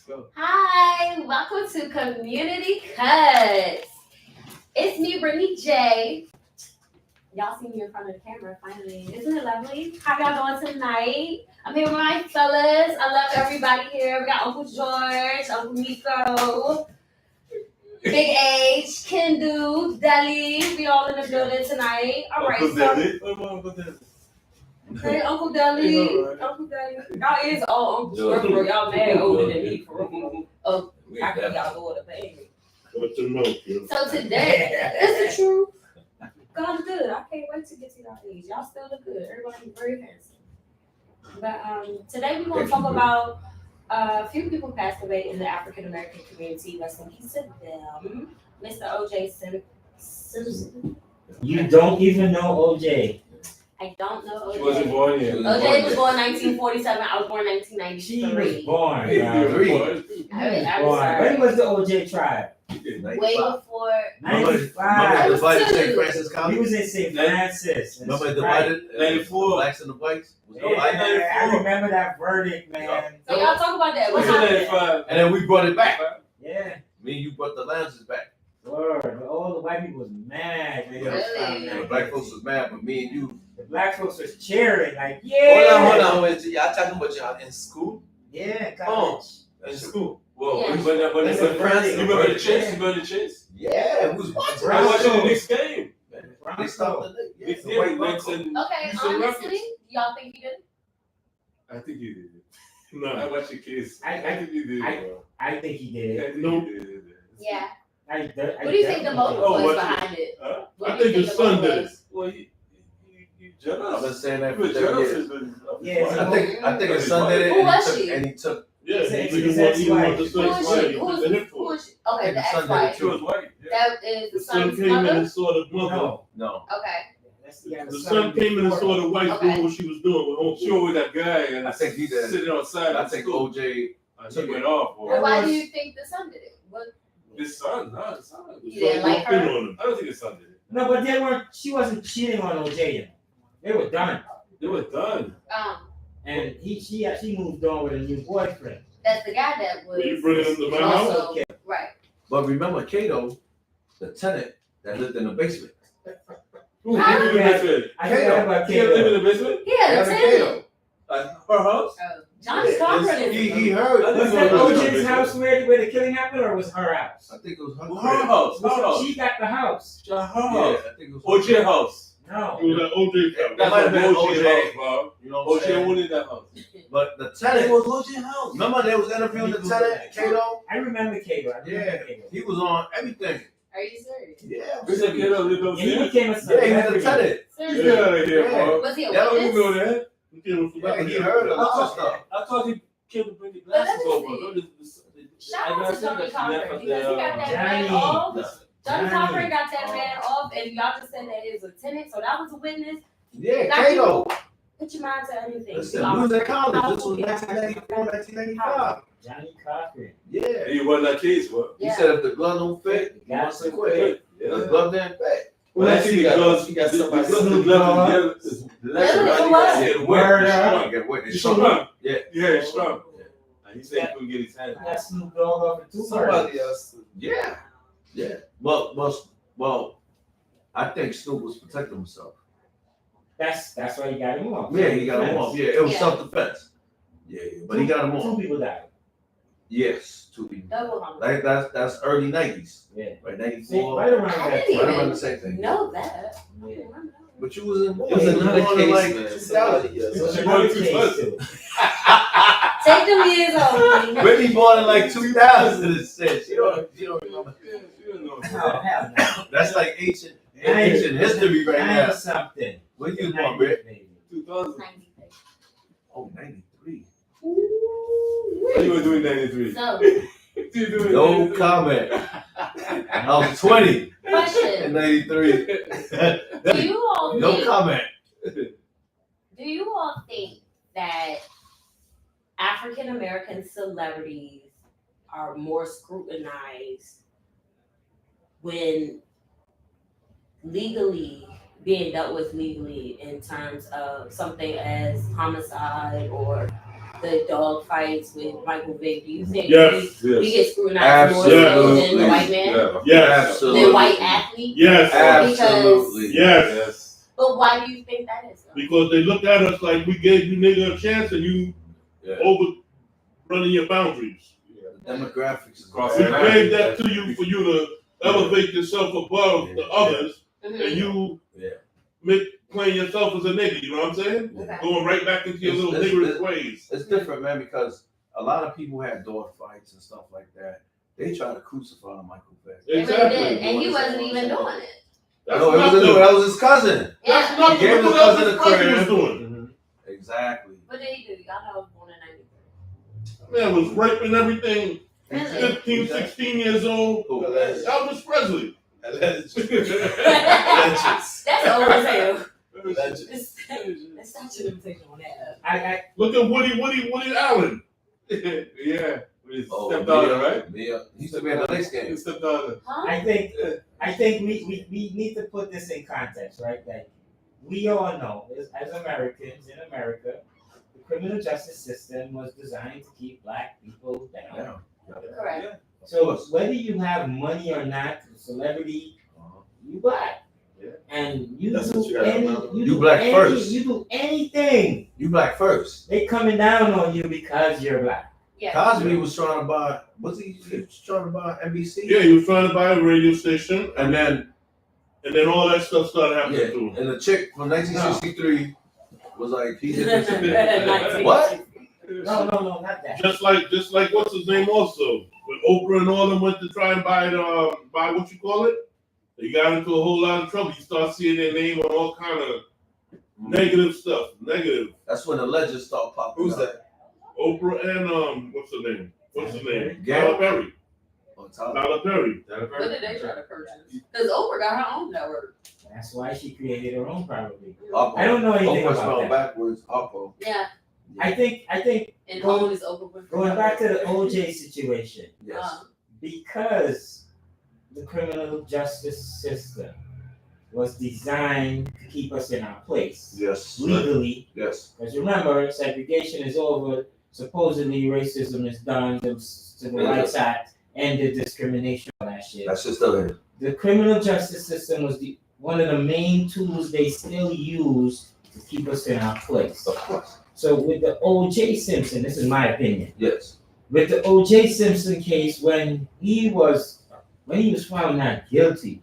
go. Hi, welcome to Community Cuts. It's me, Brittany J. Y'all see me in front of the camera finally. Isn't it lovely? How y'all doing tonight? I'm here with my fellas. I love everybody here. We got Uncle George, Uncle Nico, Big H, Kendu, Deli. We all in the building tonight. All right, Uncle so. Deli? What about Uncle Deli? Hey, Uncle Deli. Right. Uncle Deli. Y'all is all uncles for real. Y'all mad older than me for real. Oh, I can y'all go with a baby. What you know, kid? So today, it's the truth. God's good. I can't wait to get to y'all age. Y'all still look good. Everybody very handsome. But today we're gonna talk about a few people passed away in the African American community. Rest in peace to them. Mr. O.J. Simpson. You don't even know OJ. I don't know She O.J. wasn't born yet. O.J. was born 1947. I was born She 1993. was born. Hey, bro. you're She born. was I'm born. sorry. When was the OJ trial? Way before. 95. I was Divided two. St. Francis He County. was in St. Francis. Remember it Right. divided? 94. The blacks and the whites. Was no Yeah, white. I remember that verdict, man. So y'all talk about that. What What's happened? 95? And then we brought it back. Yeah. Me and you brought the Lancers back. Word. All the white people was mad. Man. Really? The black folks was mad, but me and you. The black folks was cheering, like, Hold yeah. on. Wait, y'all talking about y'all in school? Yeah, college. In school. Well, Yeah. but That's but a verdict. you remember the chase? You remember the chase? Yeah, we was watching. I watched the Broncos. next game. They stopped the league. Yeah, Next the game, white Knicks Broncos. and Okay, Houston honestly, Rockets. y'all think he did? I think you did it. No, I watched your kids. I- I think you did I- it, bro. I think he I did. think Nope. you did it. Yeah. What What do you think the motive Oh, was what behind it? Huh? What I do you think his the son motive did it. was? Well, you I've jealous. been saying that You for were 30 jealous years. of Yeah, I think his son did it, Who was and she? and he took. Yeah, It's he his want the ex-wife. Who is son's she? wife. Who The is, hip who is she? I Okay, think the the son did it ex-wife. She was white. Yeah. That is the The son son's came in mother? and saw the brother. No. No. Okay. The son came in and saw the wife Okay. doing what she was doing with She home. was with that guy and I think he did. sitting outside. I of think school. OJ. He went off. Well, Boy. why was- do you think the son did it? What? His son, no, his son. You didn't like Walked in her? on him. I don't think his son did it. No, but they weren't. She wasn't cheating on OJ yet. They were done, They were done. and she moved on with a new boyfriend. That's the guy that was Were you bringing him to my house? also right. But remember Cato, the tenant that lived in the basement. Who Huh? lived in the basement? I forgot about He lived in Kato. the basement? Yeah, the Kevin tenant. Cato. Her house? John's Cochran is He heard. I Was think that it was OJ's house where the killing happened, or was her house? I think it was her. Her house. Her house. She got the house. Her Yeah, house. I think it was OJ house. No. It was at OJ's house. That's might have been OJ OJ. house, bro. You know what I'm OJ saying? wanted that house. But the It tenant. was OJ house. Remember they was interviewing the tenant, Cato? I remember Kato. Yeah. He was on everything. Are you serious? Yeah. We said get up, live And he upstairs. became a Yeah, he was celebrity. the tenant. Seriously? Get out of here, Yeah. bro. Was he a Y'all don't even know witness? that. He came from Yeah, he heard a lot of stuff. I thought he came to bring the But let glasses me over. see. Shout out to Johnny Cochran because he got that man Johnny. off. Johnny Johnny. Cochran got that man off, and y'all just said that it was a tenant, so that was a witness. Yeah, Now, Cato. Put your mind to anything. Listen, we was at college. This was 1994, 1995. Johnny Cochran. Yeah. He wasn't that case, what? He Yeah. said if the glove don't fit, you must quit. Yeah. The glove didn't fit. Well, I see the gloves. he got The somebody gloves Snoop is left Dogg. and the is left. Really? Right? Who was Yeah, it? the Word weight. up. Strong, get wet. He's strong. Yeah. Yeah, he's strong. And he said he couldn't get his hand. Got Snoop Dogg off in two Somebody else. Yeah. Yeah. Well, I think Snoop was protecting himself. That's why he got him off. Yeah, he got him off. Yeah, it was Yeah. self-defense. Yeah, but he got him Two off. people died. Yes, 2 people. Double homicide. That's early 90s. Yeah. Right, See, 94. right around I that didn't time. Right around the same thing. Know that. Yeah. But you was in It was another born in case, like man. 2000. Somebody, It yeah. was She another wanted to case, touch too. Take them years off. Brittany born in like 2000 and shit. She don't remember. Yeah, she didn't know. Oh, hell no. That's like ancient history right now. 90 something. When you was born, Britt? 2000. 93. Oh, 93. What you were doing 93? So, What you doing No 93? comment. I was 20 in question. 93. Do you all No think, comment. do you all think that African American celebrities are more scrutinized when legally being dealt with legally in terms of something as homicide or the dog fights with Michael Vick? Do you think Yes. we get scrutinized more so than the white man? Yes. Absolutely. The white athlete? Yes. Absolutely. Yes. But why do you think that is? Because they look at us like we gave you nigga a chance and you overrunning your boundaries. Demographics. We gave that to you for you to elevate yourself above the others, and you playing yourself as a nigga. You know what I'm saying? Okay. Going right back into your little niggerish ways. It's different, man, because a lot of people had dog fights and stuff like that. They try to crucify Michael Vick. They really did, and he wasn't even doing it. No, that was his cousin. That's Yeah. nothing. He gave his Look what cousin his a cousin was crib. doing. Exactly. What did he do? Y'all know I was born in 93. Man was raping everything. Really? 15, 16 years old. Elvis Presley. That's old as hell. Let's start your limitation on that. Look at Woody Allen. Yeah. His Oh, stepdaughter, right? Yeah. He used to be in the Knicks game. His stepdaughter. Huh? I think we need to put this in context, right? That we all know as Americans in America, the criminal justice system was designed to keep black people down. Correct. So whether you have money or not, celebrity, you black. Yeah. And you That's do what you gotta remember. You black first. You do anything. You black first. They coming down on you because you're black. Yeah. Cosby was trying to buy. Was he was trying to buy NBC? Yeah, he was trying to buy a radio station, And then all that stuff started happening to him. and the chick from 1963 was like, he did this and Nineteen- this. What? No, not that. Just like what's his name also when Oprah and all them went to try and buy what you call it, they got into a whole lot of trouble. You start seeing their name on all kind of negative stuff. Negative. That's when the legends start popping. Who's up. that? Oprah and what's her name? Gary? Tyler Perry. Oh, Tyler. Tyler Perry. What did they try to purchase? Because Oprah got her own network. That's why she created her own probably. Oppo. I don't know anything Oppo about spelled that. backwards. Oppo. Yeah. I think And Go- own is Oprah Winfrey. going back to the OJ situation, Yes. because the criminal justice system was designed to keep us in our place Yes. legally. Yes. Because remember, segregation is over. Supposedly, racism is done to the Rights Act and the discrimination, all that shit. That shit's still here. The criminal justice system was one of the main tools they still use to keep us in our place. Of course. So with the O.J. Simpson, this is my opinion. Yes. With the O.J. Simpson case, when he was found not guilty,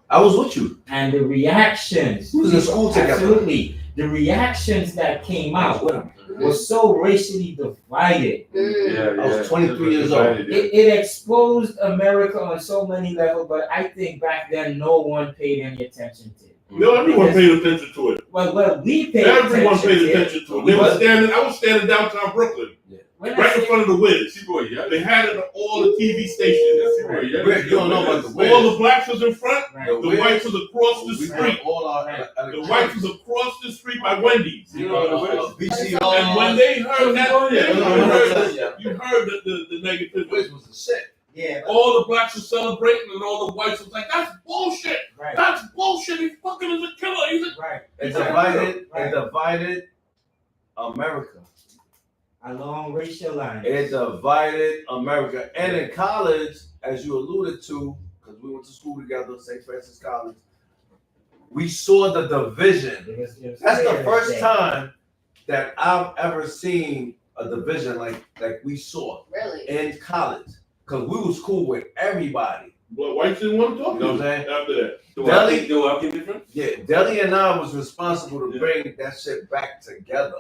I was with you. and the reactions, We was in school together. absolutely, the reactions that came I was out with him. was so racially divided. Mm. I was 23 years old. It exposed America on so many levels, but I think back then no one paid any attention to it. No, everyone paid attention to it. Well, we paid Everyone attention paid to it. attention to it. I was standing downtown Brooklyn, When I right in say- front of the Wiz. T-Boy, yeah. They had it on all the TV stations. T-Boy, yeah. Rick, you don't know about the Wiz. All the blacks was in front, Right. the whites was across the We street. had all our The whites was across the street by Wendy's. You know what it is? VCR. And when they heard that, Yeah. you heard the negativity. Wiz was the shit. Yeah, All the blacks were celebrating, and all the whites was like, "That's bullshit. right, That's bullshit. He fucking is a killer. He's a." right. It divided America. Along racial lines. It divided America. And in college, as you alluded to, because we went to school together, St. Francis College, we saw the division. It was That's clear the as first day. time that I've ever seen a division like we saw Really? in college. Because we was cool with everybody. But whites didn't want to talk You to know you what I'm saying? after that. Do I think different? Yeah, Deli and I was responsible to bring that shit back together.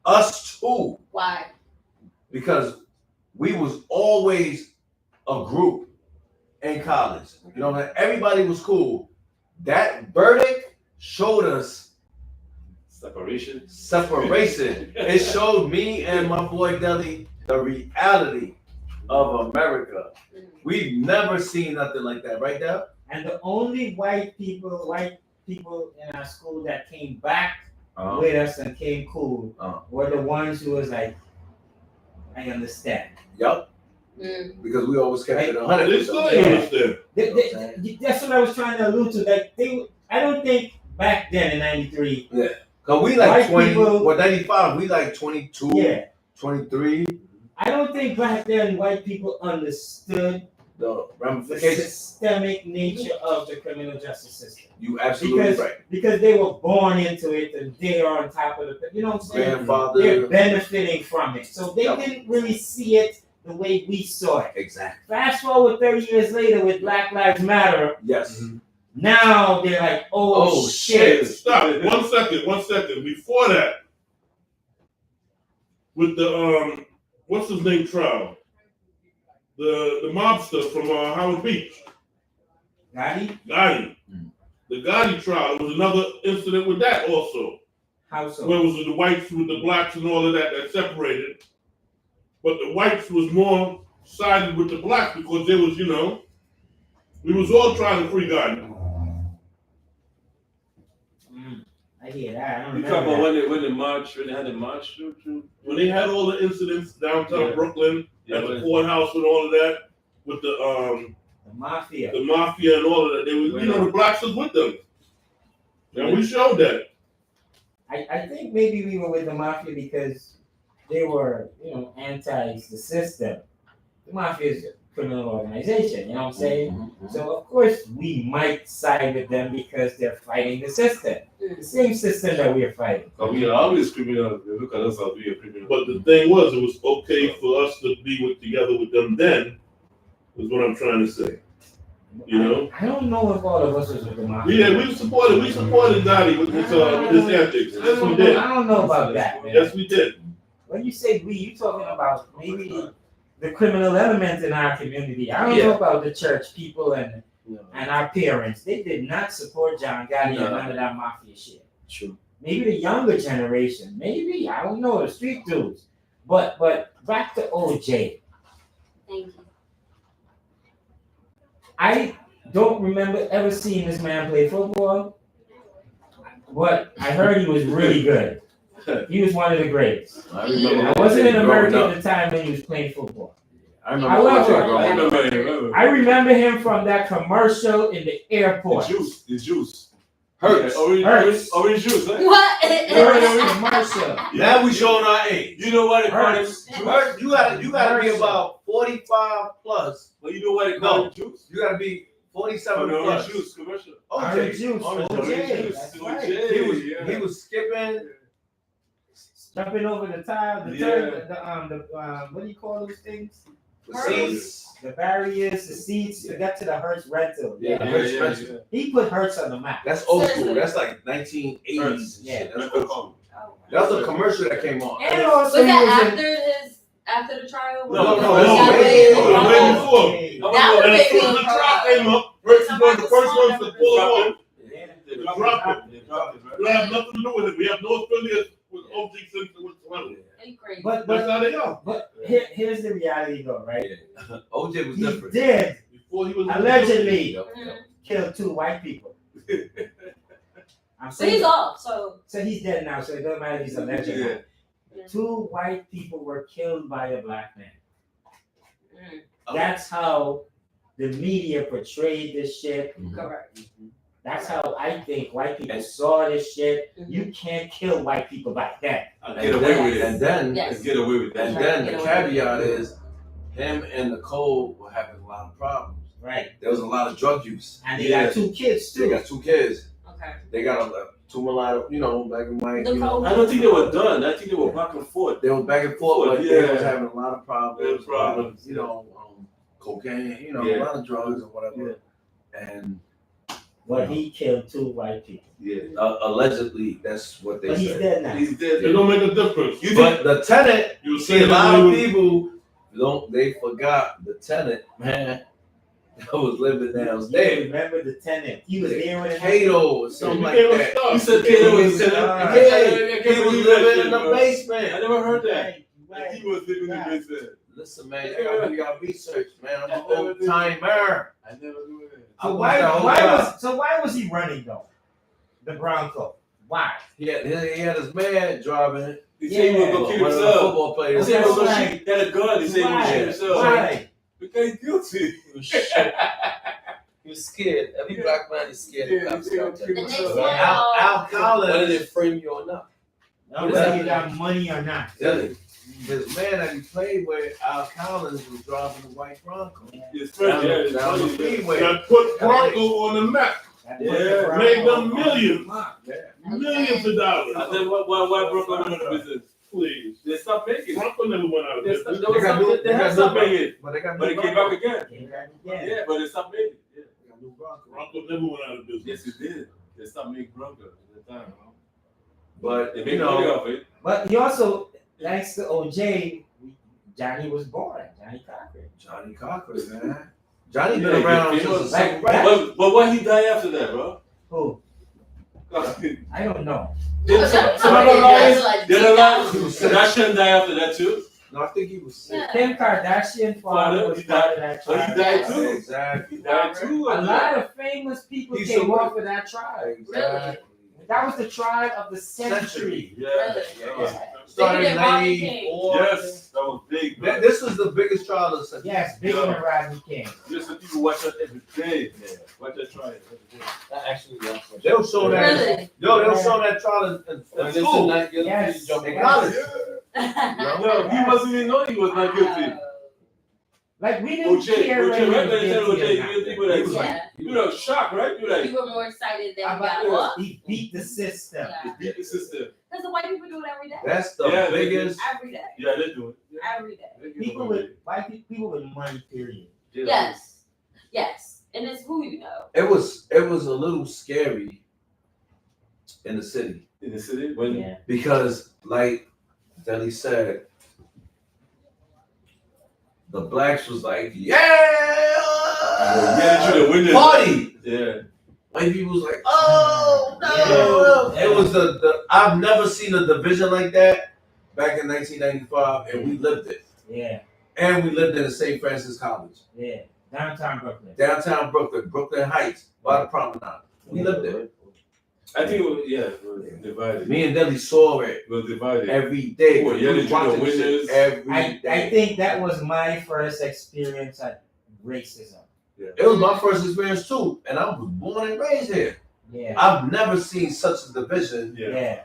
Us too. Why? Because we was always a group in college. You know what I mean? Everybody was cool. That verdict showed us Separation. separation. It showed me and my boy Deli the reality of America. We've never seen nothing like that, right there? And the only white people in our school that came back with us and came cool were the ones who was like, I understand. Yup. Mm. Because we always kept it They 100. still ain't understand. That's what I was trying to allude to. Like I don't think back then in '93, Cause we like White 20, people- what 95, we like 22, Yeah. 23, I don't think back then white people understood the the ramifications. systemic nature of the criminal justice system. You absolutely right. Because they were born into it and they are on top of the, you know what I'm saying? They're Grandfather. benefiting from it. So they Yep. didn't really see it the way we saw it. Exactly. Fast forward 30 years later with Black Lives Matter, Yes. now they're like, oh shit. Stop. 1 second. Before that, with the what's his name trial, the mobster from Howard Beach, Gotti? Gotti. The Gotti trial was another incident with that also. How so? Where it was the whites with the blacks and all of that separated, but the whites was more sided with the blacks because there was, we was all trying to free Gotti. I hear that. I don't You remember talking about that. when they had the march through? When they had all the incidents downtown Yeah. Brooklyn at the courthouse and all of that, with The mafia. the mafia and all of that, they was, the blacks was with them. And we showed that. I think maybe we were with the mafia because they were, anti the system. The mafia is a criminal organization, you know what I'm saying? Mm-hmm. So of course we might side with them because they're fighting the system. The same system that we're fighting. We are always criminals. They look at us as being criminals. But the thing was, it was okay for us to be together with them then, is what I'm trying to say. I don't know if all of us was with the mafia. We supported Gotti with his antics. Yes, we did. I don't know about that, man. Yes, we did. When you say we, you talking about maybe the criminal element in our community. I don't know about the church people and our parents. They did not support John Gotti and none of that mafia shit. True. Maybe the younger generation, maybe, I don't know, the street dudes. But back to OJ. Thank you. I don't remember ever seeing this man play football, but I heard he was really good. He was one of the greats. I remember. I wasn't in America growing at up. the time when he was playing football. I remember. However, growing up. I remember him from that commercial in the airport. The juice. Hurts. Orange juice, huh? What? First commercial. Now we showing our age. You know what it Hurts. Hurts. You gotta be about 45 plus. Well, you know what it called? Juice. You gotta be 47 Orange plus. juice commercial. Orange OJ. juice. Orange OJ. juice. That's right. He was skipping. Jumping over the tile, what do you call those things? The seats. The barriers, the seats, to get to the Hertz rental. Yeah, the Hertz rental. He put Hertz on the map. That's old school. That's like 1980s. and Yeah. shit. That's old school. That was a commercial that came on. And Was also he that was in, after the trial? No, That way was- before. That And was as soon as the trial came up, first ones to pull him off. Drop him. We have nothing to do with it. We have no affiliate with O.J. Simpson whatsoever. Ain't crazy. but That's how they are. here's the reality though, right? OJ was He different. did Before he was allegedly Yep. kill 2 white people. I'm So he's saying, off. So so he's dead now, so it doesn't matter if he's alleged. Yeah. 2 white people were killed by a black man. mm, That's how the media portrayed this shit. correct. That's how I think white people saw this shit. Mhm. You can't kill white people back then. Get away with it. And then, Yes. Let's get away with that. and Right, then get the away with caveat is, him and Nicole were having a lot of problems. Right. There was a lot of drug use. And they got 2 kids They too. got 2 kids. Okay. They got 2 mulatto, black and white. Nicole. I don't think they were done. I think they were back and forth. They were back and forth, but they Yeah. was having a lot of problems. Yeah, problems. Cocaine, Yeah. a lot of drugs or whatever. And But he killed 2 white people. Yeah. allegedly, that's what they But he's said. dead now. He's dead. It don't make a difference. But the tenant, You see, a saying lot that of he was- people they forgot the tenant, man, that was living You downstairs. remember the tenant? He was there when it Cato or something He like became a that. star. You said He Kato was was in dead. the- he was living in the I basement. never heard that. Right, right. He was living in the basement. Listen, man, you gotta do your research, man. I'm an old timer. I never knew that. So why was he running though? The Bronco. Why? He had his man driving. He said he was gonna kill One of the himself. football He players. said he was gonna That's shoot. He had a gun. He said he was gonna shoot himself. Why? Because he's guilty. He was scared. Every black man is scared of cops. The next one, Al Whether they Collins, frame you or not. Whether you got money or not. his man that he played with, Al Collins, was driving a white Bronco. His Down friend, yeah, the freeway. That put Bronco on the map. Yeah, Made them millions. Yeah. Millions of dollars. I said, why Brooklyn went out of business? Please. They stopped making it. Bronco never went out of They business. had stopped making it. But they got But it came back again. Yeah. Yeah, but they stopped making it. Yeah. They got new Bronco. Bronco never went out of business. Yes, it did. They stopped making Bronco at the time. But They you made money know, off it. But he also, thanks to OJ, Johnny was born. Johnny Cochran. Johnny Cochran, man. Johnny Yeah, been around he since was the civil like- rights. But why he died after that, bro? Who? I don't know. Did some of the lawyers, Kardashian die after that too? No, I think he was sick. Yeah. Kim Kardashian father was He part of that Oh, he tribe. died too. Exactly. He died too. A lot of famous people He's came so- off of that tribe. Exactly. That was the tribe of the century. Yeah. Really? Started Bigger in than Rodney King. 94. Yes, that was big, bro. This was the biggest trial of the Yes, bigger than Rodney King. Listen, people watch that every day, man. Watch that trial every day. That actually was. They'll show that. Really? They'll show that trial in school. Yes. In college. No, he wasn't even know he was not guilty. Like we didn't OJ, care OJ, when right? he When was they said OJ, guilty or you not. people like, Yeah. you know, shocked, right? You like, You were more excited than How you about got off. He beat the system. Yeah. beat the system. Because the white people do it every day. That's the Yeah, they biggest. Every day. Yeah, they do it. Yeah. Every day. They give People them with away. white people with money, period. Yeah. Yes. Yes. And it's who you know. It was a little scary in the city In the city, when Yeah. because, like Deli said, the blacks was like, yeah, through the window. party. Yeah. White people was like, oh no. Yeah. It was the I've never seen a division like that back in 1995, and we lived it. Yeah. And we lived in the St. Francis College, Yeah. Downtown Brooklyn. downtown Brooklyn, Brooklyn Heights, by the promenade. We lived it. I think it was, it was divided. Me and Deli saw it It was divided. every day. Oh, yeah, We they do watching the this shit windows. every I day. think that was my first experience at racism. It was my first experience too, and I was born and raised here. Yeah. I've never seen such a division Yeah.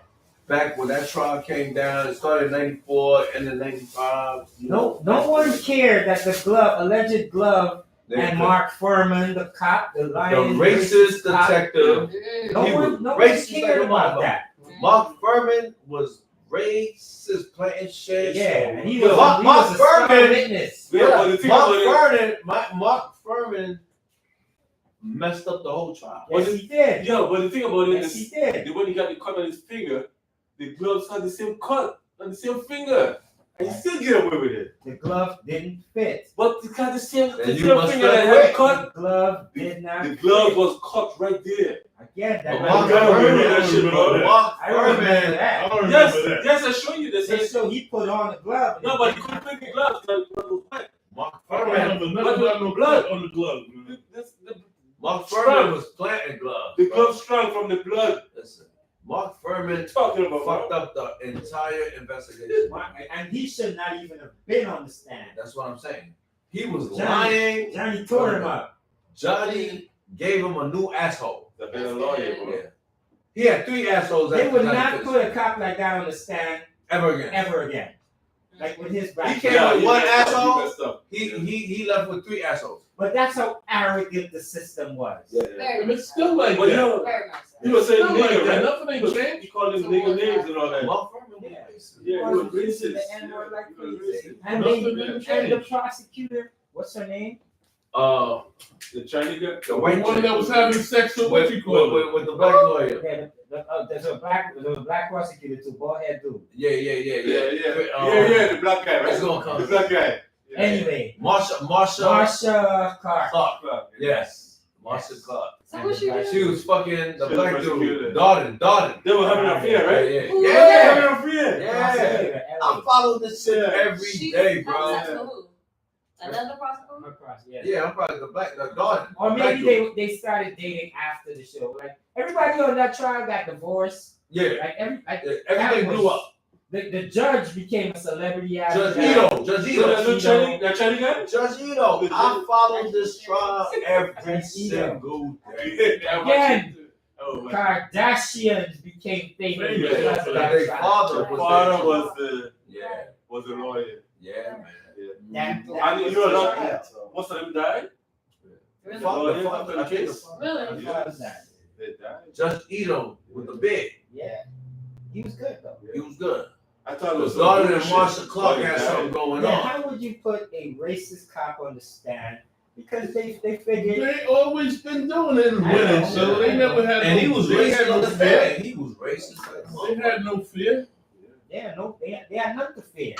back when that trial came down. It started in '94 and then '95. No one cared that the alleged glove, and Mark Furman, the cop, the the lion, racist cop, detective. Mm. No He one was cared racist like a about motherfucker. that. Mark Furman was racist, planting shit. Yeah, and he Yeah, was, Mark- he Mark was a star Furman- witness. Yeah, but the thing Mark about it- Mark Furman messed up the whole trial. Yes, he did. Yeah, but the thing about it Yes, is, he did. when he got the cut on his finger, the gloves had the same cut on the same finger. And he still get away with it. The glove didn't fit. But he got the same Then you finger must that have had the quit. cut. The glove did not The fit. glove was cut right there. Again, that But was- Mark gotta remember Furman, that shit, bro. Mark I remember Furman, I that. don't remember Yes, that. yes, I show you this. So he put on the glove. No, but he couldn't make the gloves. Like, it was wet. Mark I don't Furman, remember nothing about no blood on the glove. Man. Mark Furman was planting gloves. The bro. glove strong from the blood. Listen, Mark Furman Talking about fucked up the entire investigation. And he should not even have been on the stand. That's what I'm saying. He was Johnny- lying. Johnny tore him up. Johnny gave him a new asshole. The better lawyer, bro. Yeah. He had 3 assholes. They after would Johnny not finished. put a cop like that on the stand ever again. ever again. Like with his He back. came Yeah, with he one messed up, asshole. he messed up. He left with 3 assholes. But that's how arrogant the system was. Very And much it's so. still like But you that. know, Very much so. he was saying Still like nigga, that. right? Nothing ain't changed. He called him nigga names and all that. Mark Furman was Yeah. racist. Yeah, he was racist. The N-word like He was crazy. racist. And, Nothing they, didn't and the change. prosecutor, what's her name? The Chinese guy. The white One that was having sex with what you call it. with the black lawyer. Yeah, there's a black prosecutor too, bald head dude. Yeah. Yeah, the black guy, right? It's gonna come. The black guy. Yeah. Anyway, Marsha Marsha Clark. Clark. Black. Yes. Marsha Clark. So what she do? She was fucking the She was black prosecuted. dude. Darden. They were having an affair, right? Yeah. Who Yeah, was they were that? having an affair. Yeah. Prosecutor, I Ellie. follow this shit every She day, was bro. upset with who? Another prosecutor? Yeah. Yeah, I'm probably the Darden. Or the black maybe dude. they started dating after the show. Like everybody on that trial got divorced. Yeah. Like Everything that blew was- up. The judge became a celebrity Judge after Ito, that. Judge You know Ito. that Chinese guy? Judge Ito, I followed this trial every single day. Again. Oh my. Kardashians became famous Famous. because of that Their trial. father The father Yeah, was a lawyer. yeah, Yeah. That And you know, was not, most of them died. Really? The father, I think the Really? They died. Judge Ito with the big. Yeah. He was good though. He was good. I thought it was Because Gordon and bullshit, Marshall Clark but he had died. something going Yeah, on. how would you put a racist cop on the stand? Because they figured They always been doing it and winning, so they never had. And he was they had racist on no the fear. stand. He was racist. They had no fear. they had nothing to fear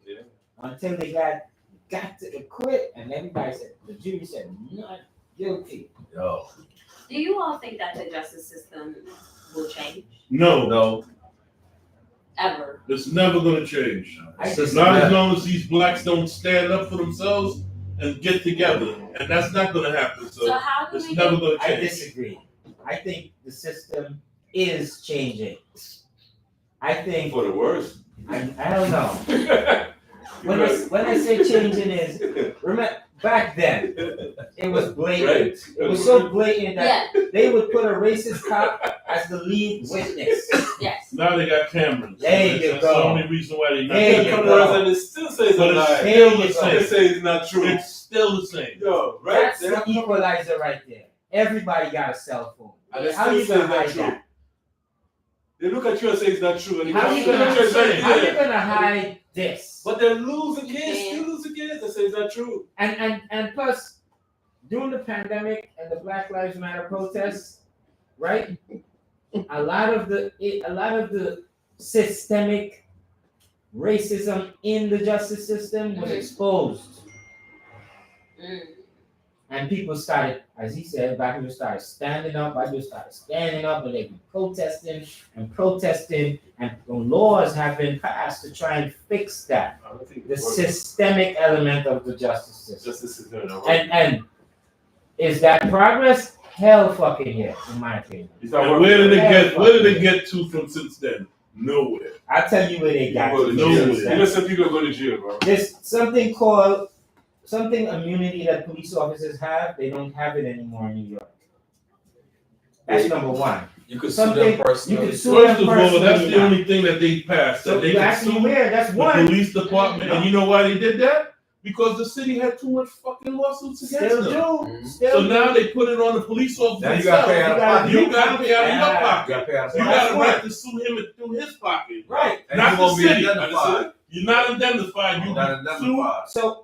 Yeah. until they got to acquit, and everybody said the jury said not guilty. Yo, Do you all think that the justice system will change No, ever? it's never gonna change. I It's just Not as long as these blacks don't stand up for themselves and get together, and that's not gonna happen. So So how do it's we never get, gonna I change. disagree. I think the system is changing. I think For the worst. I don't know. When I say changing is remember back then it was blatant. Right? It was so blatant that yeah, they would put a racist cop as the lead witness. yes. Now they got cameras. There you That's go. the only reason why they not There doing you it. go. Cameras and it still says a But it's lie. still the There you go. They same. say it's not true. It's still the same. Yo, right? That's the equalizer right there. Everybody got a cell phone. And they How still you say gonna it's not hide true. that? They look at you and say it's not true. And How you you look gonna at you and say how you yeah. gonna hide this? But they lose again, Yeah. still lose again. They say it's not true. And plus, during the pandemic and the Black Lives Matter protests, right? A lot of the systemic racism in the justice system was exposed, Mm. and people started, as he said, black people started standing up. Black people started standing up, and they've been protesting, and laws have been passed to try and fix that. I don't think The it works. systemic element of the justice system. Justice is doing it. And is that progress? Hell fucking yeah, in my opinion. It's not And working. where did it get to from since then? Nowhere. I'll tell you where they You got go to to. No jail. way. You know some people go to jail, bro. There's something called immunity that police officers have. They don't have it anymore in New York. That's number one. You could sue Something them personally. you could sue First of them all, that's personally the now. only thing that they passed. So That they you could asking me sue where? That's the one. police department. And you know why they did that? Because the city had too much fucking lawsuits against Still them. do. Mhm. Still So do. now they put it on the police officer now you gotta pay out of themselves. pocket. You gotta pay out of your Yeah. You pocket. gotta pay out of You pocket. got a That's right to sue him through his pocket. Right. And Not you the won't be city. identified. You're not indemnified. You Not can sue. identified. So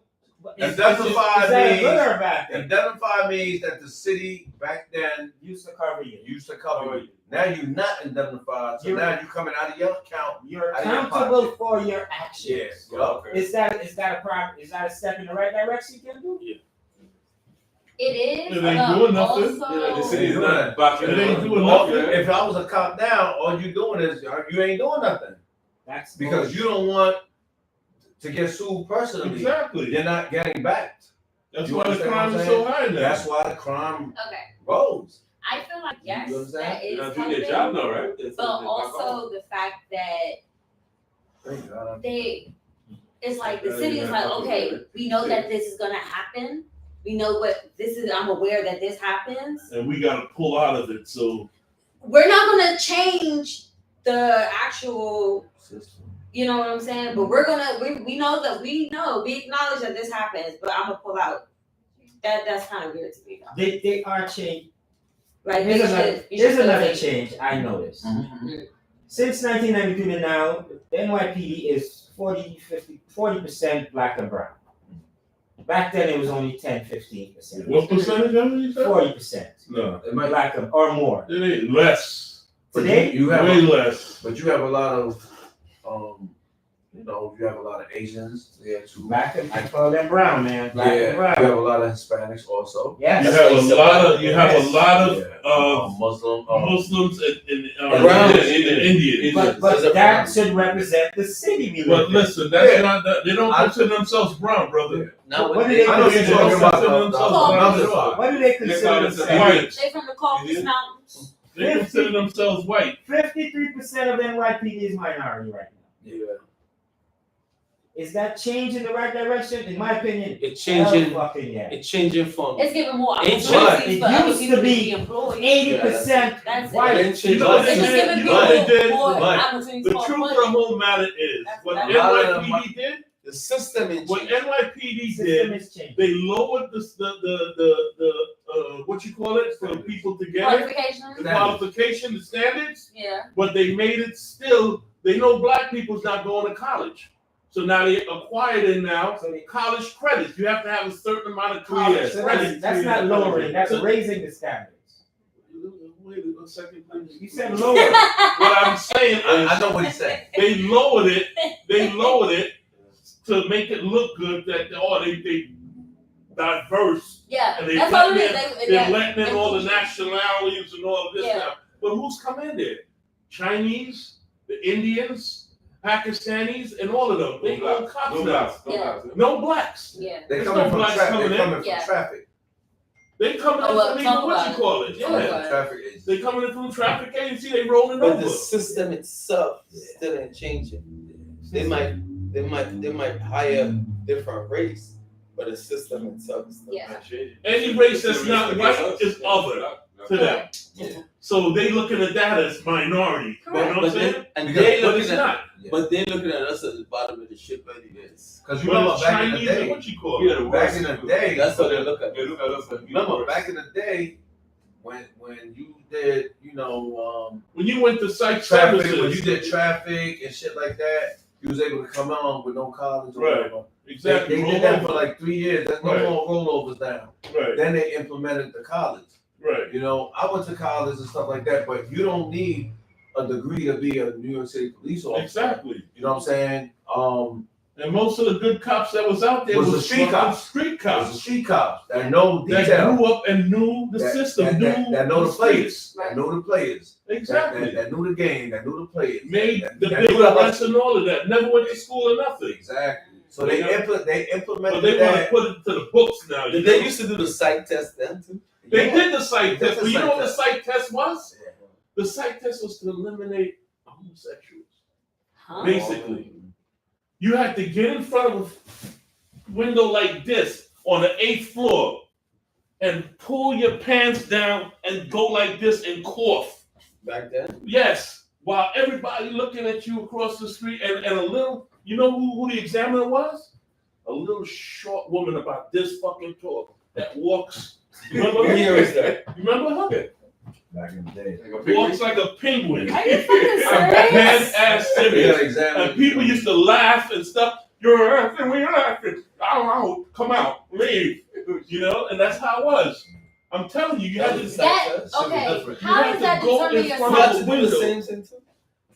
is Indemnified that a means good or a bad thing? indemnified means that the city back then Used to cover you. used to cover you. Now you're not indemnified, so now you're coming out of your account. You're Out of your accountable pocket. for your actions. Yes. Okay. Is that a problem? Is that a step in the right direction you can do? It is. It ain't doing nothing. Yeah, the Also, city is not backing It ain't up. doing nothing. If I was a cop now, all you doing is you ain't doing nothing That's because you don't want to get sued personally. Exactly. You're not getting backed. That's You why the understand crime what is I'm so high now. That's why the crime okay. rose. I feel like yes, You understand? that is You're not doing your helping, job now, right? It's but back home. also the fact that Thank God. it's like the city is like, okay, we know that this is gonna happen. We know what this is. I'm aware that this happens. And we gotta pull out of it. So We're not gonna change the actual, System. you know what I'm saying? But we're gonna, we acknowledge that this happens, but I'm gonna pull out. That's kind of weird to me though. They are changing. Like Here's another change. change I noticed. Mm-hmm. Since 1992 to now, the NYPD is 40% black and brown. Back then it was only 10-15%. what percentage of it you said? 40% No, It might, black or more. it ain't less. Today, you have Way less. but you have a lot of you have a lot of Asians there too. black and I call them brown, man. Black and Yeah, you brown. have a lot of Hispanics also. Yes. You have a lot of Muslim. Muslims and Brown- Indians. But that should represent the city we But live in. listen, that's not that. They don't consider themselves brown, brother. Now What do they I know you're consider talking themselves? about the What do they consider call it themselves? White. They from the Caucasus Yeah. Mountains. They consider themselves white. 53% of NYPD is minority right now. Is that change in the right direction? In my opinion, It's changing. hell fucking yeah. It's changing from. It's giving more It's opportunities for right. It other used people to to be be employed. 80% That's white. it. You know what It's they just did? giving You know what they people did? more Right. opportunities The for truth of the employment. whole matter is, what That's- NYPD did, The system is what changing. NYPD System did, is changing. they lowered the what you call it, for people to get it, Qualifications? the qualification, the standards, Yeah. but they made it still, they know black people's not going to college. So now they acquired it now, So they- college credits. You have to have a certain amount of 2 college years. So credits. that's not lowering, that's raising the standards. Wait a second, please. You said lower. What I'm saying is, I know what he's saying. they lowered it to make it look good that they diverse Yeah. and they That's all it is. they're letting in all the nationalities and all of this Yeah. now. But who's come in there? Chinese, the Indians, Pakistanis, and all of them. They all cops No now. blacks. No Yeah. blacks. No blacks. Yeah. They're There's coming no from blacks traffic. coming They're in. coming from Yeah. traffic. They coming in Oh, well, from talk even what about you it. call it. Talk Yeah. about it. Traffic is. They coming in from traffic agency. They rolling But over. the system itself still ain't changing. They might hire different race, but the system itself is still. Yeah. Any race that's not white is other to them. Yeah. So they looking at that as minority. You know what I'm But saying? then, and Because- they But looking it's at, not. but they looking at us at the bottom of the ship anyways. Because you But remember it's back in the Chinese and day. what you call Yeah, it. the Back worst in the people. day. That's what they look at. They look at us as Remember back in the day when you did When you went to site traffic, services. when you did traffic and shit like that, you was able to come on with no college or Right. whatever. Exactly. They roll did that over. for like 3 years. There's no Right. more rollovers now. Right. Then they implemented the college. Right. You know, I went to college and stuff like that, but you don't need a degree to be a New York City police officer. Exactly. You know what I'm saying? And most of the good cops that was out there Was was the street fucking cops. street There's the cops street cops that know that detail. grew up and knew the system, that know the players. streets. That know the players. Exactly. That knew the game. That knew the players. Made that, the that big knew the arrests hustle. and all of that. Never went to school or nothing. Exactly. So they But implemented they want to that. put it to the books now. Did they used to do the psych test then too? They Yeah. did the psych They did test, the but you psych know what the test. psych test was? Yeah. The psych test was to eliminate homosexuals. Huh? Basically, you had to get in front of a window like this on the 8th floor and pull your pants down and go like this and cough. Back then? Yes, while everybody looking at you across the street and a little, you know who the examiner was? A little short woman about this fucking tall that walks. Remember What her? year is that? You remember her? Back in the day. Walks like a penguin. Are you fucking I'm serious? dead ass They serious. got examined. And people used to laugh and stuff. You're laughing, we're laughing. I don't know, come out, leave. You know, and that's how it was. I'm telling you, you had to That, Shit was okay, different. how You have does to that go determine in your front You of had the to do window. the same thing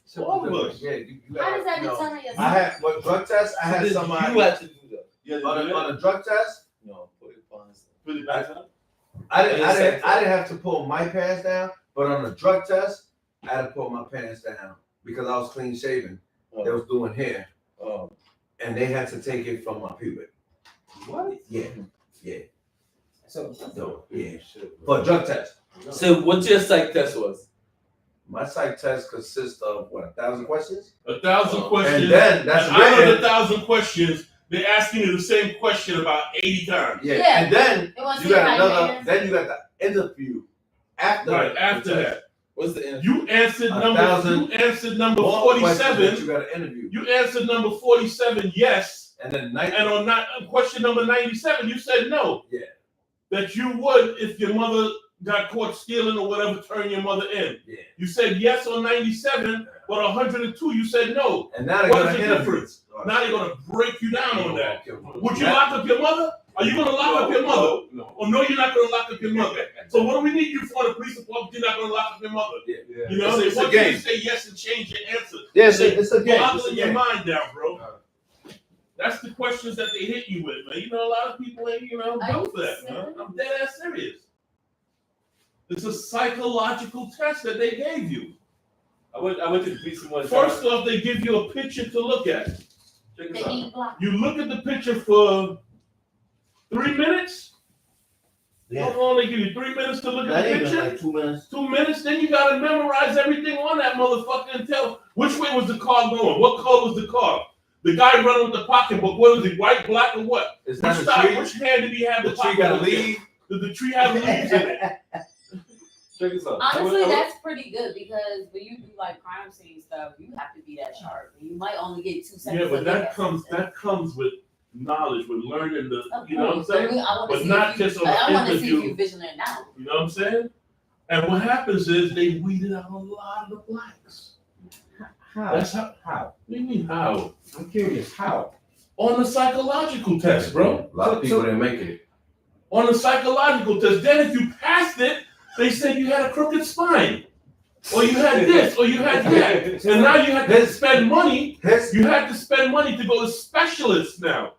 too? All of us. Yeah, you How does that you know, determine your I had what drug test? I had Did somebody You had to do that. Yeah, on a drug test. No, put it on. Put it back up. I didn't have to pull my pants down, but on a drug test, I had to pull my pants down because I was clean shaven. They was doing hair, Oh. and they had to take it from my pubic. What? Yeah, So yeah. For a drug test, So what your psych test was? my psych test consists of what 1,000 questions, 1,000 questions. and then that's and out of the written. 1,000 questions, they're asking you the same question about 80 times. Yeah, Yeah. and then It wants you to see got how another. you Then you got the interview after. Right the after test. that, What's the end? you answered 1,000 number More questions that 47. you got to interview, You answered number 47 yes, and then and on question number 97 you said no. Yeah. That you would if your mother got caught stealing or whatever, turn your mother in. Yeah. You said yes on 97, but 102 you said no. And now they're What's gonna the interview. difference? Now they're gonna break you down on that. Okay. Would you lock up your mother? Are you gonna lock up your mother? No. Oh no, you're not gonna lock up your mother. So what do we need you for the police department? You're not gonna lock up your mother. Yeah. You know, It's they a want you game. to say yes and change your answer. Yeah, it's a game. It's a Boggling your game. mind down, bro. That's the questions that they hit you with, man. You know, a lot of people ain't, built for that, man. I'm dead ass serious. It's a psychological test that they gave you. I went to the police one time. First off, they give you a picture to look at. Check this They out. eat block. You look at the picture for 3 minutes, Yeah. How long they give you? 3 minutes to look Not at the even picture? like 2 minutes. 2 minutes, then you gotta memorize everything on that motherfucker and tell which way was the car going, what color was the car. The guy running with the pocketbook, what was it, white, black, or what? It's Which not a side, tree. which hand did he have The the tree gotta pocketbook in? leave. Did the tree have leaves in it? Check this out. Honestly, that's pretty good because when you do like crime scene stuff, you have to be that sharp. You might only get 2 seconds. Yeah, but to that look at comes something. with knowledge, with learning the, Of you know what I'm course, saying? I wanna But see not if you- just on I the want to see if interview. you vigilant now. You know what I'm saying? And what happens is they weeded out a lot of the blacks. How? That's how. How? What do you mean how? I'm curious. How? On the psychological test, bro. A lot of people didn't make it. On the psychological test. Then if you passed it, they said you had a crooked spine. Or you had this, or you had that. And now you have to spend money. You had to spend money to go to specialists now.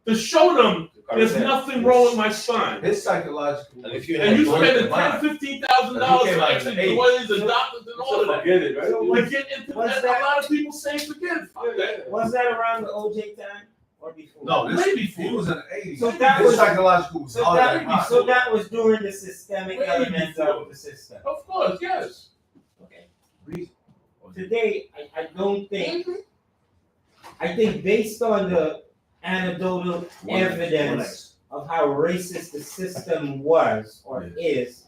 To show them there's nothing wrong with my spine. His psychological. And if you And you had spending money. $10,000-$15,000 for extra lawyers and doctors and all of that. Forget it, right? To get into What's that, that? a lot of people say forget it. Fuck that. Was that around the OJ time or before? No, this Maybe he was in the 80s. So that His was- psychological was So all that, that. so that was during the systemic Way elements before. of the system. Of course, yes. Okay. Today, I don't think. Mhm. I think based on the anecdotal evidence of how racist the system was or is,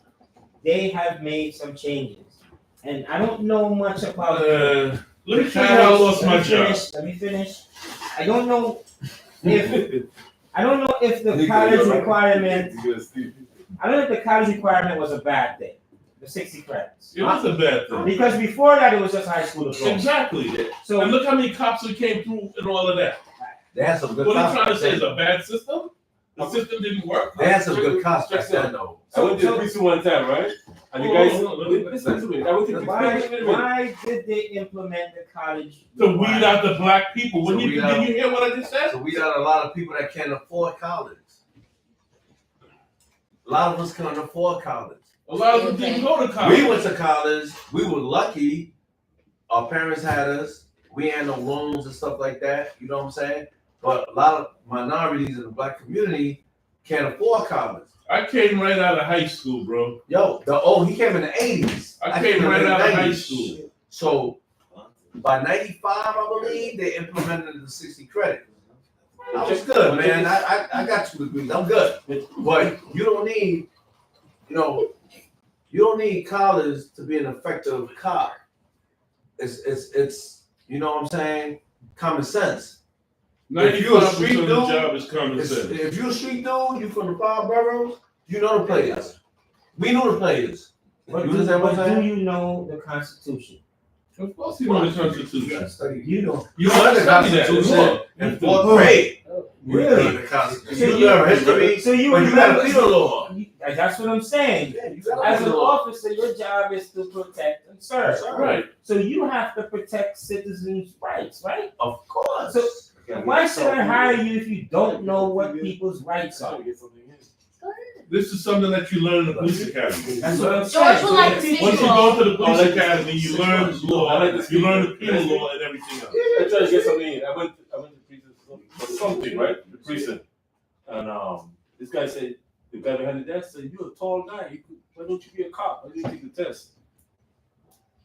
they have made some changes. And I don't know much about Let me tell you how I lost my job. Let me finish. I don't know if the college requirement was a bad thing. The 60 credits. It was a bad thing. Because before that it was just high school diploma. Exactly. So And look how many cops that came through and all of that. They had some good What cops. I'm trying to say back is a bad system? The system didn't work? then. They had some good cops back then, though. I went to the prison one time, right? And the guys, listen to me. I went to the prison. why did they implement the college? To weed out the black people. To Did weed you out- hear what I just said? So we got a lot of people that can't afford college. A lot of us can't afford college. A lot of them didn't go to college. We went to college. We were lucky. Our parents had us. We had no loans and stuff like that. You know what I'm saying? But a lot of minorities in the black community can't afford college. I came right out of high school, bro. Yo, he came in the 80s. I came right out of high 90s. school. So by 95, I believe, they implemented the 60 credit. I was good, man. I got 2 degrees. I'm good. But you don't need, you don't need college to be an effective cop. It's you know what I'm saying? Common sense. If you're a 95% street of the dude, job is common sense. If you're a street dude, you from the 5 boroughs, you know the players. We know the players. But You do, understand what I'm but do saying? you know the Constitution? Of course you know the Constitution. Study. You don't. You learn the study that. Constitution in You 4th do. grade. Really? You learn the Constitution. So You learn history, So you but you gotta remember? be the law. That's what I'm saying. Yeah, you gotta As be an the law. officer, your job is to protect and serve. Right. So you have to protect citizens' rights, right? Of course. So why should I hire you if you don't know what people's rights are? This is something that you learn in the police academy. That's what I'm George saying. would like to see Once you you all. go to the police I like academy, you learn law. I like to You learn the speak. penal law and everything else. I tried to get something in. I went to prison for something, right? The prison. And this guy said, the guy behind the desk said, "You're a tall guy. Why don't you be a cop? Why don't you take the test?"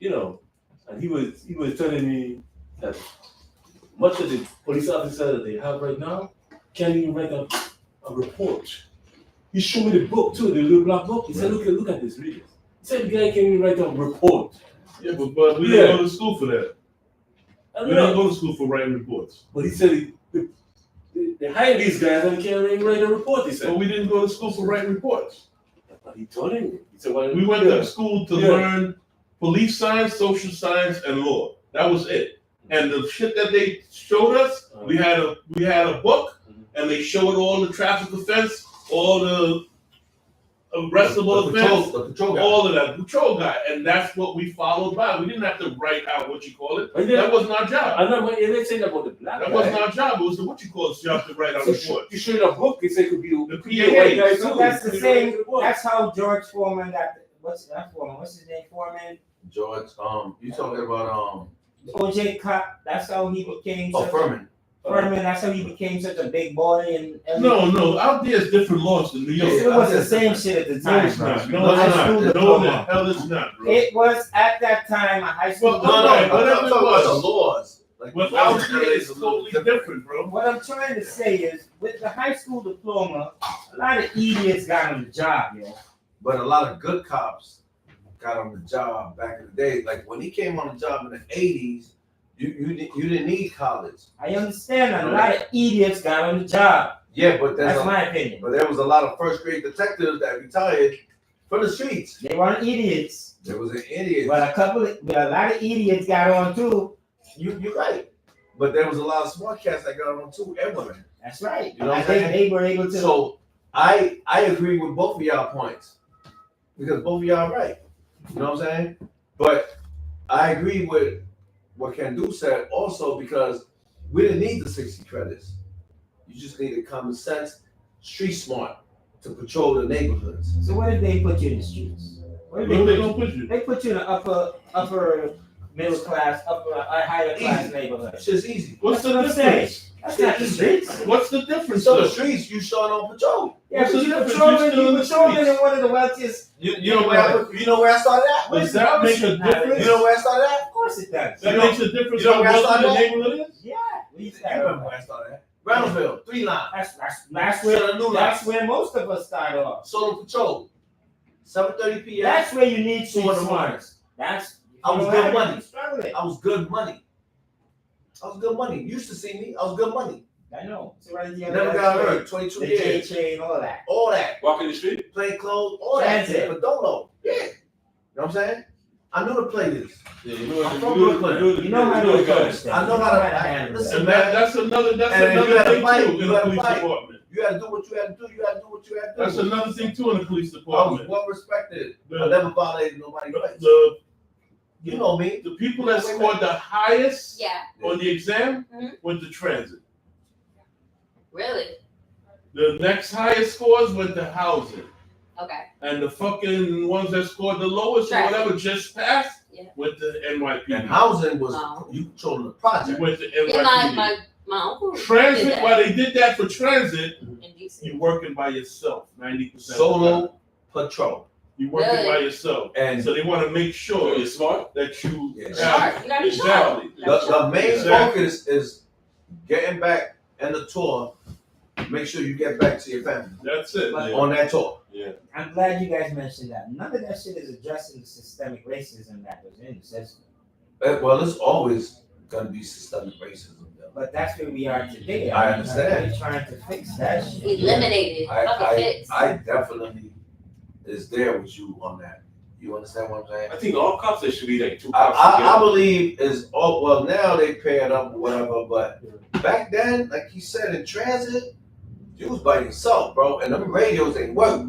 And he was telling me that much of the police officer that they have right now can't even write a report. He showed me the book too, the little black book. He said, look at this, read it. He said the guy can't even write a report. Yeah, but we didn't go to school for that. I We don't don't know. go to school for writing reports. But he said they hire these guys and can't even write a report, he So said. we didn't go to school for writing reports. But he told him. He said, well, We went to school to Yeah. learn police science, social science, and law. That was it. And the shit that they showed us, we had a book, and they showed all the traffic offense, all the arrestable offense, The patrol guy. all of that patrol guy, and that's what we followed by. We didn't have to write out what you call it. But then- That wasn't our job. I know, but they didn't say that about the black That guy. wasn't our job. It was the what you call it's job to write out report. You showed a book, he said it could be The a white guy So too. that's the He same. wrote the book. That's how George Foreman got. What's that Foreman? What's his name? Foreman. George, you talking about OJ cop. That's how he became. Furman. Furman, that's how he became such a big boy and No, out there is different laws than New York. It was the same shit at the No, time, it's bro. not. No, it's not. No, the hell it's not, bro. It was at that time a high school. Well, okay, I'm whatever talking it about was. the laws. Like, But the laws out in there LA is is a little totally different, bro. What I'm trying to say is, with the high school diploma, a lot of idiots got on the job, yo. But a lot of good cops got on the job back in the day. Like when he came on the job in the 80s, you didn't need college. I understand that a lot of idiots got on the job. Yeah, but That's my opinion. But there was a lot of first grade detectives that retired from the streets. They weren't idiots. There was an idiot. But a lot of idiots got on too. You're right. But there was a lot of smart cats that got on too, and women. That's right. You know what I'm I think saying? they were able to. So I agree with both of y'all points. Because both of y'all are right. You know what I'm saying? But I agree with what Kendu said also because we didn't need the 60 credits. You just needed common sense, street smart to patrol the neighborhoods. So what if they put you in the streets? What if Where they gonna put you? They put you in an upper middle class, higher class neighborhood. It's just easy. What's the That's what I'm difference? That's not the streets. What's the difference? So the though? streets, you showing on patrol. Yeah, What's but the you difference? patrolling, You're still in you the patrolling streets. in one of the wealthiest. You know where I started at? Does that make a difference? You know where I started at? Of course it does. That makes a difference you know how where I wealthy the started neighborhood is? Yeah. You remember where I started at? Brownsville, 3 line. That's where most of us start off. Solo patrol. 7:30 p.m. That's where you need street 2 in the morning. smarts. That's I was good money. Struggling. I was good money. You used to see me. I was good money. I know. So right the Never got hurt. 22 The years. J train, all that. All that. Walking the street. Plain clothes. All Transit. that. But dolo. Yeah. You know what I'm saying? I know the play this. Yeah, you know I'm from Brooklyn. You know how to go. approach things. I know how to handle this. this. And that's another And if you had to thing fight, too you in the had to police fight. department. You had to do what you had to do. You had to do what you had to do. That's another thing too in the police I was department. well respected. I The, never violated nobody's rights. the, You know me. the people that scored the highest Yeah, on the exam Mhm. went to transit. really? The next highest scores went to housing. Okay. And the fucking ones that scored the lowest or Traffic. whatever just passed Yeah. went to NYPD. And housing was Wow. you controlling the You project. went to Yeah, NYPD. my uncle did Transit, that while they did that for transit, in DC. you working by yourself 90%. Solo patrol. You working Really? by yourself. And So they want to make sure You're smart. that you Yeah. Sharp. You gotta be sharp. Exactly. You gotta be the sharp. main Exactly. focus is getting back in the tour. Make sure you get back to your family That's it. Yeah. on that tour. I'm glad you guys mentioned that. None of that shit is addressing the systemic racism that was in the system. Well, it's always gonna be systemic racism. Though. But that's where we are today. I understand. We're trying to fix that shit. Eliminated. Fucking fix. I definitely is there with you on that. You understand what I'm saying? I think all cops, there should be like 2 cops I together. believe is all well now they paired up or whatever, but back then, like you said in transit, you was by yourself, bro, and them radios ain't work.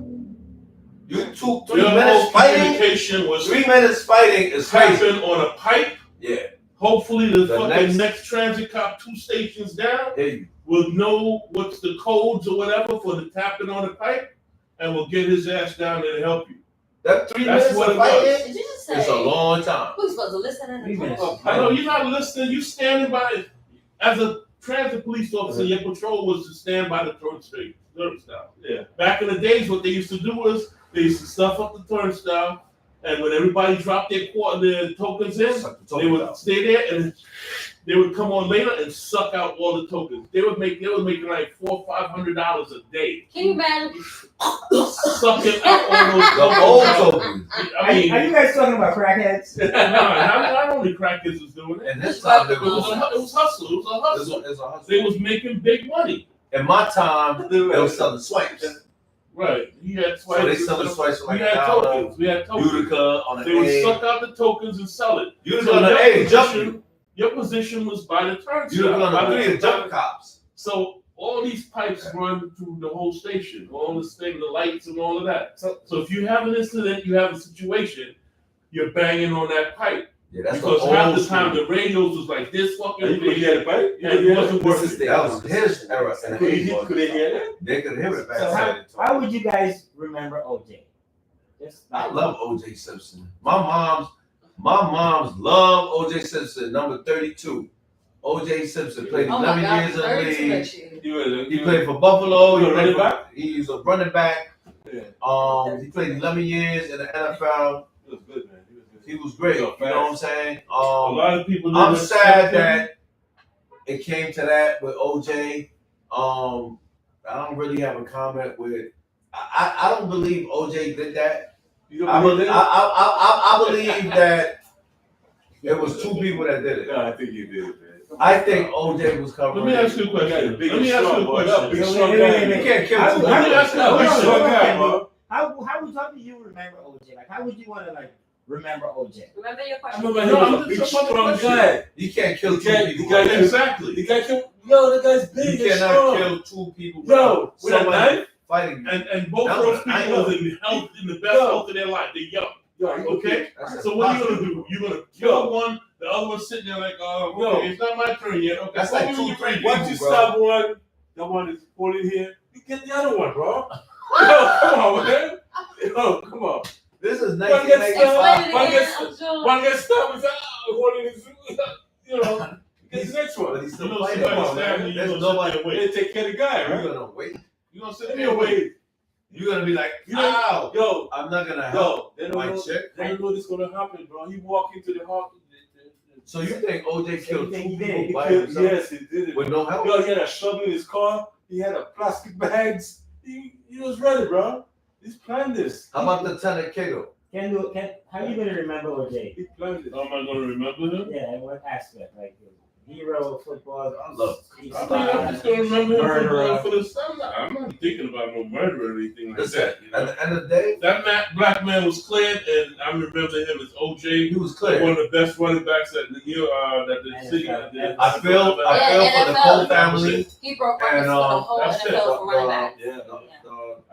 You 3 Your whole minutes fighting. communication was 3 minutes fighting is crazy. tapping on a pipe. Yeah, Hopefully the The fucking next- next transit cop 2 stations down there you. will know what's the codes or whatever for the tapping on the pipe and will get his ass down there to help you. That 3 That's minutes what of it was. fighting Did you just say? is a long time. Who's supposed to listen in 3 the minutes. car? I know you're not listening. You standing by as a transit police officer. Your patrol was to stand by the turnstile. Yeah. Back in the days, what they used to do was they used to stuff up the turnstile, and when everybody dropped their tokens in, Suck the they token would out. stay there and they would come on later and suck out all the tokens. They were making like $400 or $500 a day, Can you imagine? sucking out all those The old tokens. I mean, Are you guys talking about crackheads? not only crackheads was doing it. And this time It was a hustle. It was a hustle. it's a hustle. They was making big money. In my time, they was selling swipes. Right. He had So they swipes. selling swipes for We like had $1. tokens. We had tokens. Utica on the They would A. suck out the tokens and sell it. Utica So on the your A, jump position- you. Your position was by the Utica turnstile. on by the the- three, jump cops. So all these pipes run through the whole station, all this thing, the lights and all of that. So So if you have an incident, you have a situation, you're banging on that pipe. Yeah, that's Because the half old the time school. the radios was like this fucking You could big. hear the pipe? You And could it hear wasn't it? working. That was his era. And Could they hear that? they could hear it back So then. how would you guys remember OJ? Just I love O.J. Simpson. My mom's love O.J. Simpson, number 32. O.J. Simpson played Oh my 11 God, years in the very too league. much shit. He played for Buffalo. You a running back? He's a running back. Yeah. He played 11 years in the NFL. He was good, man. He was great. You know what I'm saying? A lot of people. I'm sad that it came to that with OJ. I don't really have a comment with. I don't believe OJ did that. You I don't believe that? believe that it was two people that did it. No, I think you did, man. I think OJ was covering. Let me ask you a question. Big Let me ask you a strong boy. question. Big So strong wait, guy. wait, wait. You can't kill How- two how- Let me ask you a hold on, Big question. hold strong on, guy, Ken. bro. How do you remember OJ? Like, how would you want to like remember OJ? Remember your I question? remember him No, was I'm a big just talking strong about guy. You can't kill two The people. guy- Exactly. The guy killed. Yo, that guy's big You and cannot strong. kill two people. Yo, with a Someone knife? fighting. And both That of those was- I people know. was in health in the best Yo. health of their life. They're young. Yo, Okay. That's So what are you impossible. gonna do? You're gonna kill one, the other one's sitting there like, okay, it's not my turn yet. Okay, That's what like will 2, you 3 do? Once you bro. stab one, the one is holding here. You get the other one, bro. Yo, come on, man. Yo, come on. This is One gets 1995. Explain it One again, gets- I'm sure. One gets stabbed, is holding his, you know, get the next But one. he's You still know fighting. somebody Come on, stabbed man. you, There's you're gonna nobody- sit there and They wait. take care of the guy, You're right? gonna wait. You're gonna sit Let there me and wait. wait. You're gonna be like, You know, ow. yo, I'm not gonna help yo, they my don't know, chick. they don't know this gonna happen, bro. He walked into the house. So you think OJ killed two He did. people He by killed, himself yes, he did it. with no help? Yo, he had a shovel in his car. He had a plastic bags. He was ready, bro. He's planned this. How about Lieutenant Cato? How you gonna remember OJ? He planned it. How am I gonna remember him? Yeah, in what aspect? Like hero, football. I love I think I'm just gonna remember him for the sun. I'm not thinking about no murder or anything like Listen, that. You know? at the end of the day, Black man was cleared, and I remember him as OJ. he was One clear. of the best running backs that the city. I feel for the NFL. Cole family. He broke records And, for the whole that's it. NFL for running back. Yeah.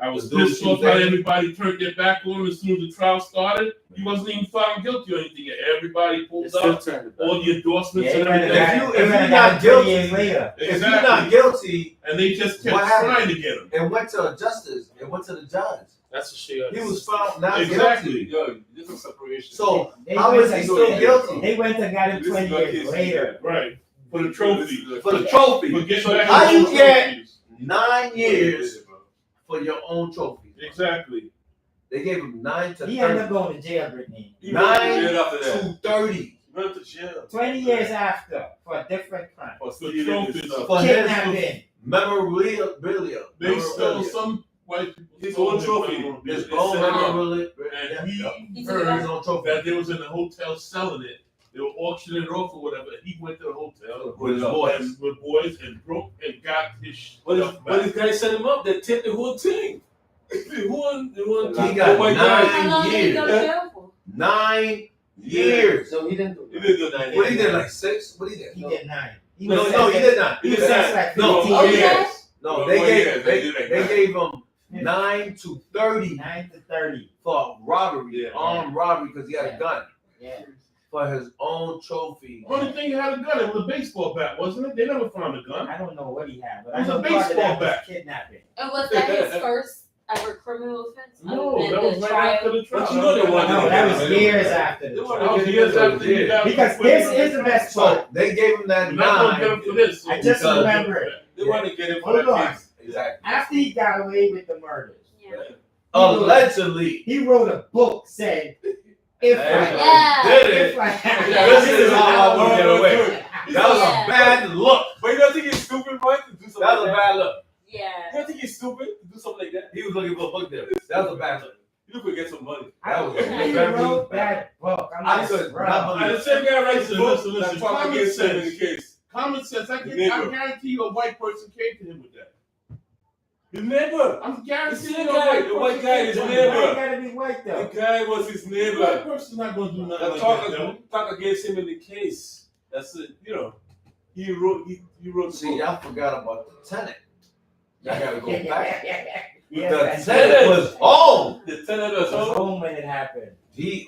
I was The dude pissed off she how did. everybody turned their back on him as soon as the trial started. He wasn't even found guilty or anything. Everybody pulled up all the endorsements and everything. If you're not guilty, years later. if you're not guilty, And they just kept What happened? trying to get him. it went to a justice. It went to the judge. That's a shit. He was found not Exactly. guilty. Yo, this is separation. So They how went is he to- still guilty? They went and got him This is 20 what years he's- later. Right. For the trophy. For the trophy. For getting So back how his you get- trophies. 9 years for your own trophy. Exactly. They gave him 9 to He ended 30. up going to jail, Brittany. He went to 9 jail after that. to 30 He went to jail. 20 years after for a different crime. For For stealing trophies. his stuff. for his Kidnapping. memorabilia. They stole some white people. His stole own his trophy. memorabilia. His They own set him up. memorabilia. And he He heard took His own trophy. that they was in the hotel selling it. They were auctioning it off or whatever. He went to the hotel With his and boys. with boys and broke and got his But stuff if back. this guy set him up, they take the whole thing. The one, He got the white 9 guy. How long did he go to years. jail for? 9 years. So he didn't do He that. didn't do that. What he did, like 6? What he did? He did 9. He No, was no, he sentenced- did not. He was did sentenced not. like No, 15 Okay. years. No, Well, they well, gave yeah, they do that. they gave him 9 to 30 9 to 30. for robbery, Yeah. armed robbery, because he had Yeah. a gun Yeah. for his own trophy. Only thing he had a gun. It was a baseball bat, wasn't it? They never found a gun. I don't know what he had, but It was I know a part of baseball that was bat. kidnapping. And was that his first ever criminal offense? No, Other than that was the right trial? after the trial. But you know they wanted No, to that get was him. years after They the wanted trial. That was to years get him. after he got Because put this on is the best So part. they gave him that We're not gonna get 9. him for this. I just Because- remember it. They want to get him for Hold that on. case. Exactly. After he got away with the murders, Yeah. Allegedly. he wrote a book saying, if I Yeah. Did it. if I had Yeah. This is how I would get away. That was Yeah. a bad look. But you don't think he's stupid, right? To do something That was a like bad look. You Yeah. don't think he's stupid to do something like that? He was looking for a book there. That was a bad look. You could get some money. That was a He very wrote bad. that book. I'm I like, could bro. not believe And it. the same guy writes a book. Listen, Listen, talk common against him in the sense. case. Common sense. I The neighbor. guarantee you a white person came to him with that. His neighbor. I'm The guaranteeing same you a guy, the white guy, his person Why came you to him. neighbor. gotta be white The though? guy was his The white neighbor. person's not gonna do nothing Now like that. talk against him in the case. That's it. You know, he wrote the See, book. y'all forgot about the tenant. Y'all gotta go back. Yeah, The that's tenant was home. The tenant was I was home. home when it happened. He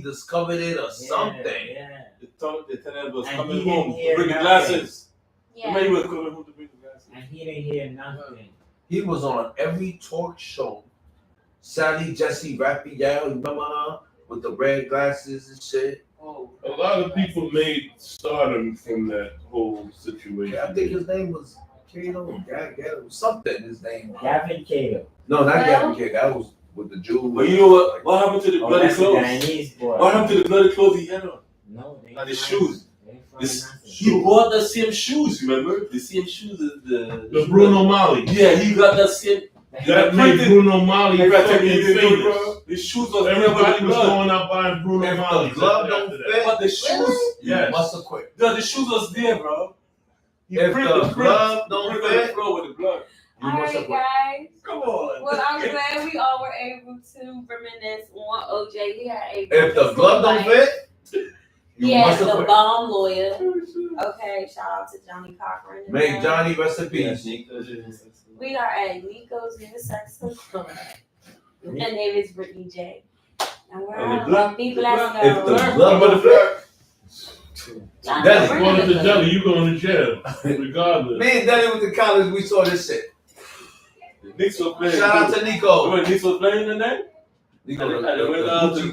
discovered it or something. Yeah. The tenant was And coming he didn't home to hear bring the nothing. glasses. Remember, Yeah. he was coming home to bring the glasses. And he didn't hear nothing. He was on every talk show. Sally Jesse Raphael, remember her? with the red glasses and shit. A lot of people made stardom from that whole situation. Yeah, I think his name was Cato, something. His name. Gavin Cato. No, not Well- Gavin Cato. That was with the Jews. But you know what? What happened to the Oh, bloody that's the clothes? Guyanese boy. What happened to the bloody clothes he had on? No, they And the ain't shoes. They ain't from This- nothing. He bought the same shoes, remember? The same shoes as The Bruno Mali. Yeah, he got that same. That made Bruno Mali Everybody fucking tell me, famous. bro. His shoes was Everybody was blood. going out buying Bruno If Mali. the glove don't after fit, that. But the shoes, Really? Yes. must have quit. the shoes was there, bro. He If print the print. glove don't He print on the fit, floor with the blood. you All must have right, quit. guys. Come on. Well, I'm glad we all were able to reminisce on OJ. We had a If the glove don't fit, you yeah, must have the quit. bomb lawyer. Okay, shout out to Johnny Cochran. May Johnny rest in peace. We are at Nico's Unisex Club. And name is Brittany J. And we're And the out. black- Be the blessed, black- If girls. the glove don't fit, Y'all Daddy, know Going we're to the gonna- deli, you going to jail, regardless. me and Daddy went to college, we saw this shit. The Knicks were playing. Shout out to Nico. Remember Knicks was playing tonight? Nico, And they went out to the Bronx.